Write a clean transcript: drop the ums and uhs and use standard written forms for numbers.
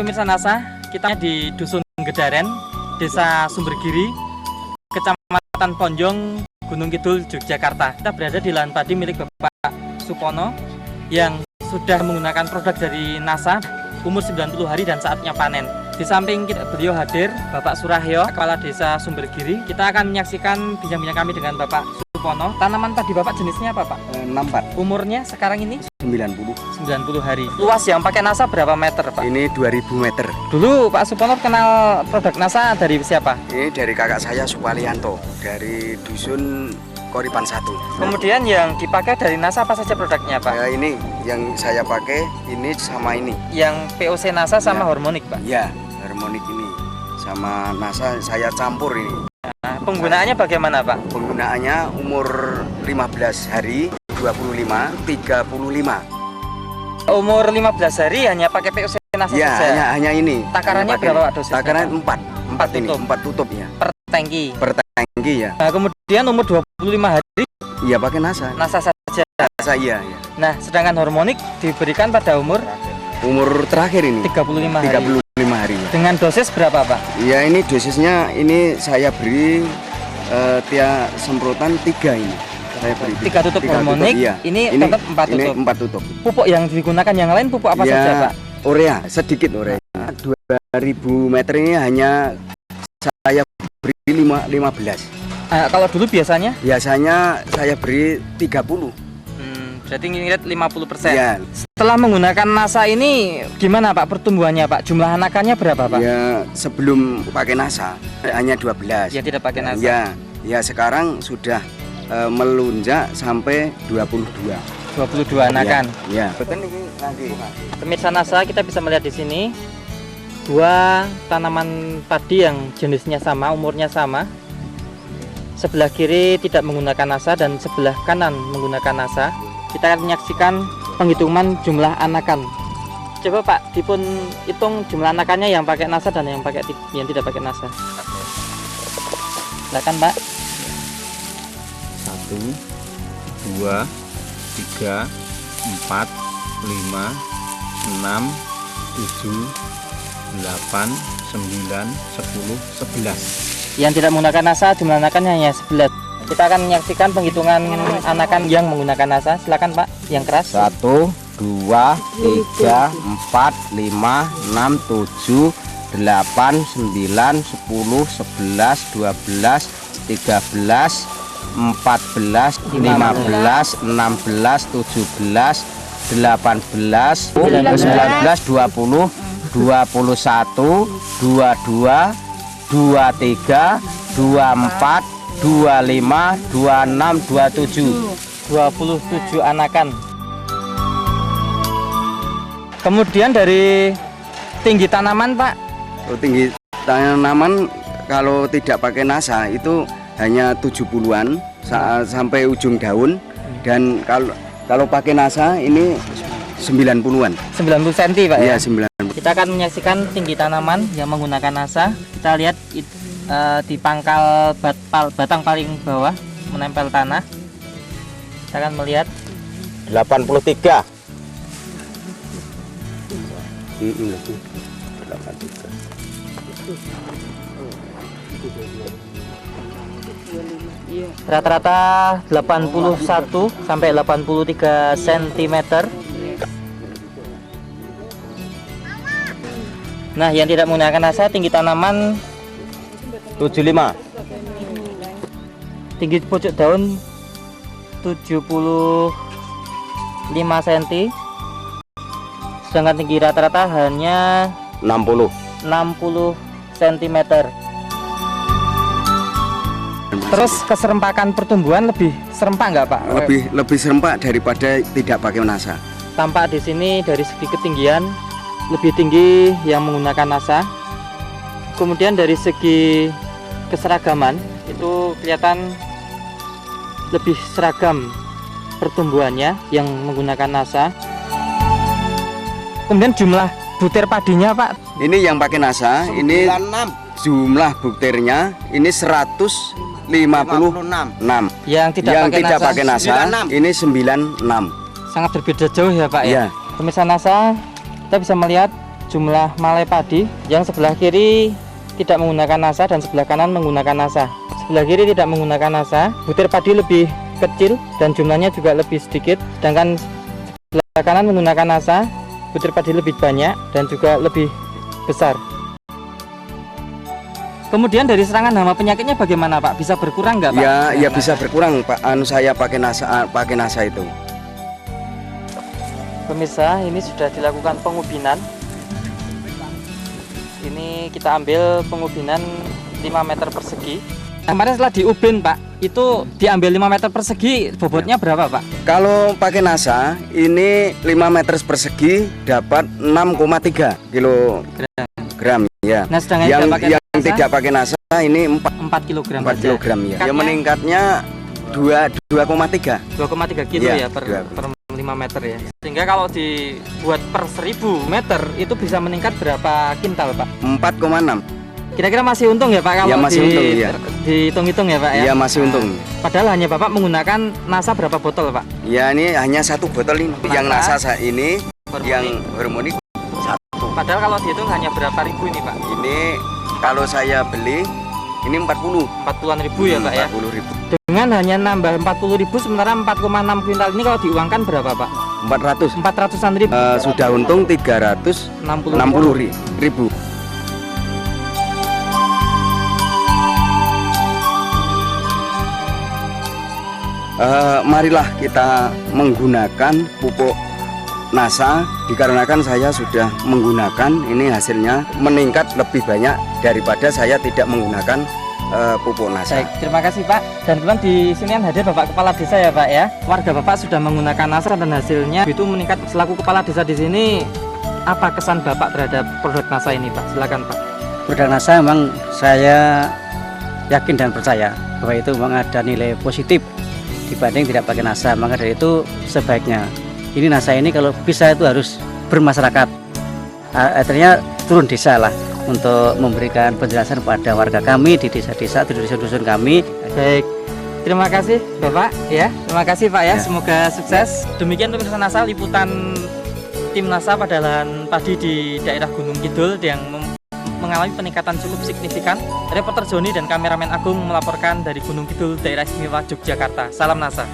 pemirsa NASA, kita di Dusun Gedaren, Desa Sumbergiri, Kecamatan Ponjong, Gunung Kidul, Yogyakarta. Kita berada di lahan padi milik Bapak Supono yang sudah menggunakan produk dari NASA, umur 90 hari dan saatnya panen. Di samping beliau hadir, Bapak Surahyo, Kepala Desa Sumbergiri. Kita akan menyaksikan bincang-bincang kami dengan Bapak Supono. Tanaman padi Bapak jenisnya apa, Pak? 64. Umurnya sekarang ini? 90 hari. Luas yang pakai NASA berapa meter, Pak? Ini 2000 meter. Dulu Pak Supono kenal produk NASA dari siapa? Ini dari kakak saya Supalianto, dari Dusun Koripan 1. Kemudian yang dipakai dari NASA apa saja produknya, Pak? Ya, ini yang saya pakai, ini sama ini. Yang POC NASA sama Ya. Hormonik, Pak? Ya, harmonik ini sama NASA saya campur ini. Nah, penggunaannya bagaimana, Pak? Penggunaannya umur 15 hari, 25, 35. Umur 15 hari hanya pakai POC NASA Ya, saja? hanya ini. Takarannya berapa, Pak, dosisnya? Takaran 4 ini, tutup. 4 tutup ya. Per tangki. Per tangki ya. Nah, kemudian umur 25 hari Iya, pakai NASA. NASA saja. NASA iya, ya. Nah, sedangkan Hormonik diberikan pada umur Umur terakhir ini 35 hari. 35 hari. Ya. Dengan dosis berapa, Pak? Ya, ini dosisnya ini saya beri tiap semprotan 3 ini. Saya beri 3 tutup Hormonik. Iya. Ini tetap 4 Ini tutup. 4 tutup. Pupuk yang digunakan yang lain pupuk apa Ya, saja, Pak? urea, sedikit urea. 2000 meter ini hanya saya beri 15. Kalau dulu biasanya? Biasanya saya beri 30. Berarti ngirit 50%. Ya, Setelah menggunakan NASA ini gimana, Pak, pertumbuhannya, Pak? Jumlah anakannya berapa, Pak? ya sebelum pakai NASA hanya 12. Ya tidak pakai NASA. Ya sekarang sudah melunjak sampai 22. 22 anakan. Ya. Betul ini nanti. Pemirsa NASA, kita bisa melihat di sini dua tanaman padi yang jenisnya sama, umurnya sama. Sebelah kiri tidak menggunakan NASA dan sebelah kanan menggunakan NASA. Kita akan menyaksikan penghitungan jumlah anakan. Coba, Pak, dipun hitung jumlah anakannya yang pakai NASA dan yang tidak pakai NASA. Silakan, Pak. 1, 2, 3, 4, 5, 6, 7, 8, 9, 10, 11. Yang tidak menggunakan NASA jumlah anakannya hanya 11. Kita akan menyaksikan penghitungan anakan yang menggunakan NASA. Silakan, Pak, yang keras. 1, 2, 3, 4, 5, 6, 7, 8, 9, 10, 11, 12, 13, 14, 15, 16, 17, 18, 19, 20, 21, 22, 23, 24, 25, 26, 27 anakan. Kemudian dari tinggi tanaman, Pak. Tinggi tanaman kalau tidak pakai NASA itu hanya 70-an sampai ujung daun, dan kalau pakai NASA ini 90-an. 90 cm, Pak, Iya, ya? 90. Kita akan menyaksikan tinggi tanaman yang menggunakan NASA. Kita lihat di pangkal batang paling bawah menempel tanah. Kita akan melihat 83. rata-rata 81 sampai 83 cm. Nah, yang tidak menggunakan NASA tinggi tanaman 75. tinggi pojok daun 75 cm. Sedangkan tinggi rata-rata hanya 60. 60 cm. Terus keserempakan pertumbuhan lebih serempak nggak, Pak? Lebih serempak daripada tidak pakai NASA. Tampak di sini dari segi ketinggian lebih tinggi yang menggunakan NASA. Kemudian dari segi keseragaman itu kelihatan lebih seragam pertumbuhannya yang menggunakan NASA. Kemudian jumlah butir padinya, Pak. Ini yang pakai NASA, ini jumlah butirnya ini 156. Yang tidak pakai NASA, ini 96. sangat berbeda jauh ya, Pak, ya. Iya. Pemirsa NASA, kita bisa melihat jumlah malai padi. Yang sebelah kiri tidak menggunakan nasa dan sebelah kanan menggunakan nasa. Sebelah kiri tidak menggunakan nasa, butir padi lebih kecil dan jumlahnya juga lebih sedikit. Sedangkan sebelah kanan menggunakan nasa, butir padi lebih banyak dan juga lebih besar. Kemudian dari serangan hama penyakitnya bagaimana Pak? Bisa berkurang nggak Pak? Ya bisa berkurang Pak. Saya pakai nasa itu. Pemirsa, ini sudah dilakukan pengubinan. Ini kita ambil pengubinan 5 meter persegi. Kemarin setelah diubin Pak, itu diambil 5 meter persegi, bobotnya berapa Pak? Kalau pakai nasa ini 5 meter persegi dapat 6,3 kilogram ya. Nah, sedangkan yang nasa, tidak pakai nasa ini 4 kilogram 4 saja. kilogram ya. Yang meningkatnya 2,3 kilo ya, per 5 meter ya. Sehingga kalau dibuat per 1000 meter itu bisa meningkat berapa kintal Pak? 4,6. Kira-kira masih untung ya Pak kalau Ya, masih untung, ya. dihitung-hitung ya Pak ya? Ya masih untung. Padahal hanya Bapak menggunakan nasa berapa botol Pak? Ya ini hanya 1 botol ini. Yang nasa ini, Hormonik. yang hormonik. Padahal kalau dihitung hanya berapa ribu ini Pak? Ini kalau saya beli ini 40-an ribu ya Pak ya? 40.000. Dengan hanya nambah 40.000 sementara 4,6 kuintal ini kalau diuangkan berapa Pak? 400. 400-an ribu. Sudah untung 360.000. Marilah kita menggunakan pupuk nasa, dikarenakan saya sudah menggunakan, ini hasilnya meningkat lebih banyak daripada saya tidak menggunakan pupuk nasa. Baik, terima kasih Pak. Dan kebetulan di sini kan hadir Bapak Kepala Desa ya Pak ya. Warga Bapak sudah menggunakan nasa dan hasilnya itu meningkat. Selaku Kepala Desa di sini, apa kesan Bapak terhadap produk nasa ini Pak? Silakan Pak. Produk nasa memang saya yakin dan percaya bahwa itu memang ada nilai positif dibanding tidak pakai nasa. Maka dari itu sebaiknya ini nasa ini kalau bisa itu harus bermasyarakat, artinya turun desa lah untuk memberikan penjelasan kepada warga kami di desa-desa, di dusun-dusun kami. Baik, terima kasih Bapak ya. Terima kasih Pak ya. Semoga sukses. Demikian pemirsa Nasa, liputan tim Nasa pada lahan padi di daerah Gunung Kidul yang mengalami peningkatan cukup signifikan. Reporter Joni dan kameramen Agung melaporkan dari Gunung Kidul, daerah istimewa Yogyakarta. Salam Nasa.